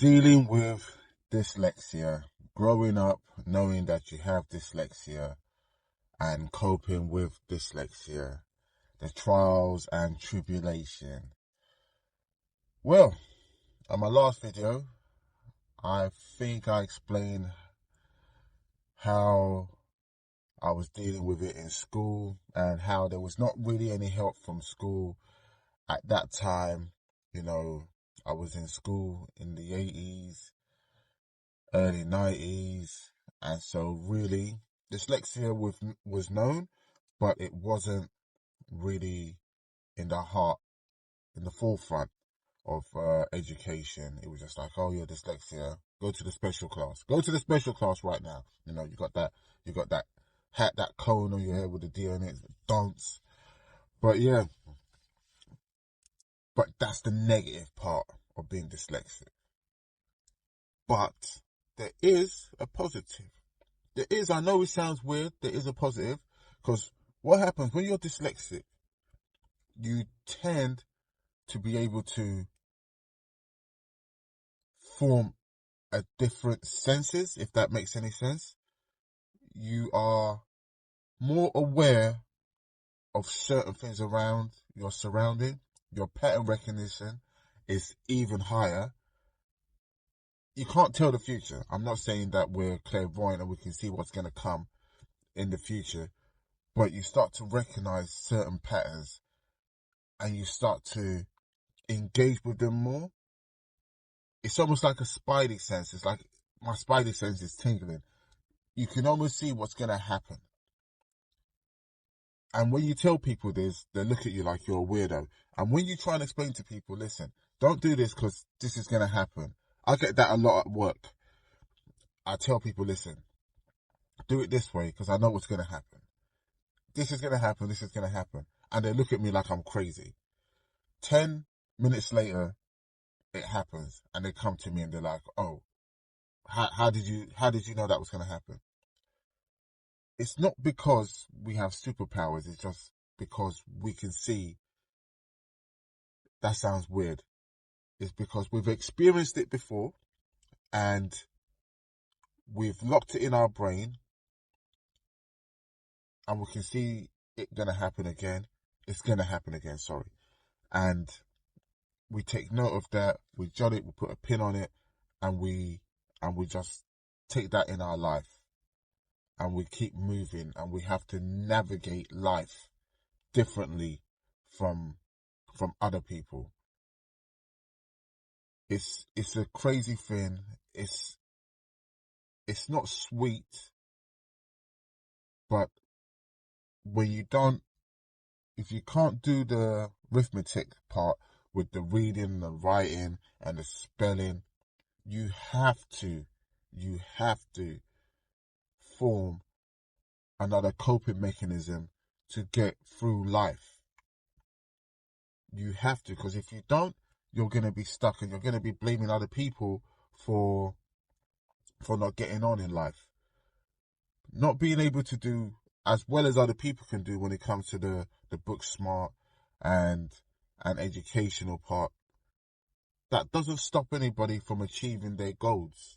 Dealing with dyslexia, growing up knowing that you have dyslexia and coping with dyslexia, the trials and tribulation. Well, on my last video, I think I explained how I was dealing with it in school and how there was not really any help from school at that time. You know, I was in school in the 80s, early 90s, and so really dyslexia was known, but it wasn't really in the heart, in the forefront of education. It was just like, oh, you're dyslexia, go to the special class, go to the special class right now. You got that hat, that cone on your head with the D on it, dance. But yeah, but that's the negative part of being dyslexic. But there is a positive. There is, I know it sounds weird, there is a positive, because what happens when you're dyslexic, you tend to be able to form a different senses, if that makes any sense. You are more aware of certain things around your surrounding. Your pattern recognition is even higher. You can't tell the future. I'm not saying that we're clairvoyant and we can see what's going to come in the future, but you start to recognize certain patterns and you start to engage with them more. It's almost like a spidey sense. It's like my spidey sense is tingling. You can almost see what's going to happen. And when you tell people this, they look at you like you're a weirdo. And when you try and explain to people, listen, don't do this because this is going to happen. I get that a lot at work. I tell people, listen, do it this way because I know what's going to happen. This is going to happen. This is going to happen. And they look at me like I'm crazy. 10 minutes later, it happens. And they come to me and they're like, oh, how did you know that was going to happen? It's not because we have superpowers. It's just because we can see. That sounds weird. It's because we've experienced it before and we've locked it in our brain and we can see it gonna happen again. It's gonna happen again, sorry. And we take note of that, we jot it, we put a pin on it, and we just take that in our life. And we keep moving and we have to navigate life differently from other people. It's a crazy thing. It's not sweet, but when you don't, if you can't do the arithmetic part with the reading, the writing, and the spelling, you have to form another coping mechanism to get through life. You have to, because if you don't, you're going to be stuck and you're going to be blaming other people for not getting on in life. Not being able to do as well as other people can do when it comes to the book smart and educational part. That doesn't stop anybody from achieving their goals.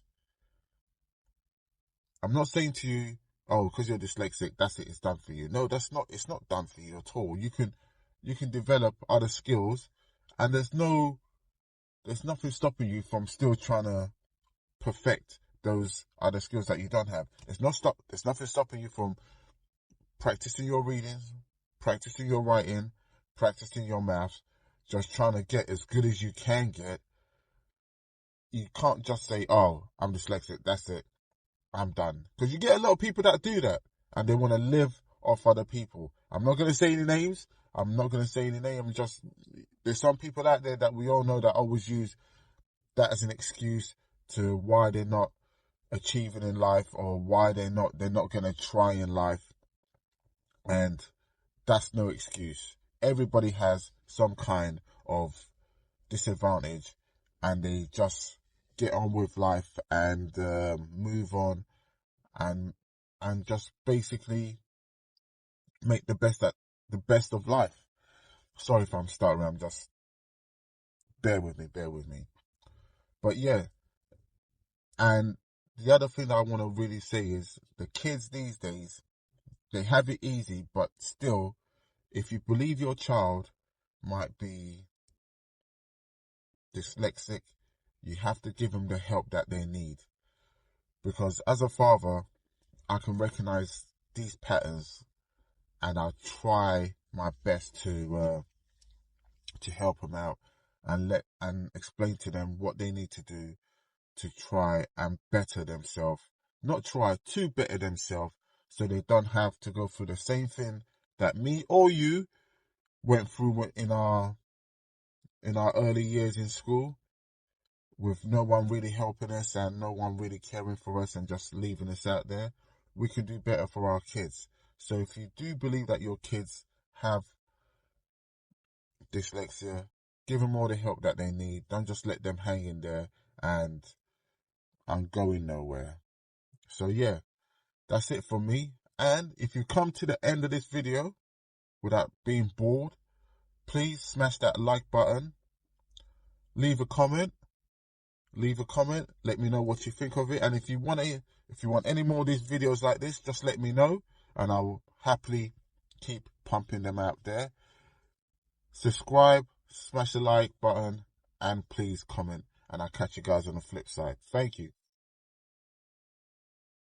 I'm not saying to you, oh, because you're dyslexic, that's it, it's done for you. No, it's not done for you at all. You can develop other skills and there's nothing stopping you from still trying to perfect those other skills that you don't have. There's nothing stopping you from practicing your reading, practicing your writing, practicing your maths, just trying to get as good as you can get. You can't just say, oh, I'm dyslexic, that's it, I'm done. Because you get a lot of people that do that and they want to live off other people. I'm not going to say any names. There's some people out there that we all know that always use that as an excuse to why they're not achieving in life or why they're not going to try in life. And that's no excuse. Everybody has some kind of disadvantage and they just get on with life and move on and just basically make the best of life. Sorry if I'm stuttering, I'm just bear with me. But yeah, And the other thing that I want to really say is the kids these days, they have it easy, but still, if you believe your child might be dyslexic, you have to give them the help that they need. Because as a father, I can recognize these patterns, and I try my best to help them out and explain to them what they need to do to try and better themselves. Not try to better themselves, so they don't have to go through the same thing that me or you went through in our early years in school, with no one really helping us and no one really caring for us and just leaving us out there. We can do better for our kids. So if you do believe that your kids have dyslexia, give them all the help that they need. Don't just let them hang in there and going nowhere. So yeah, that's it for me. And if you come to the end of this video without being bored, please smash that like button, leave a comment, let me know what you think of it. And if you want any more of these videos like this, just let me know and I'll happily keep pumping them out there. Subscribe, smash the like button, and please comment, and I'll catch you guys on the flip side. Thank you.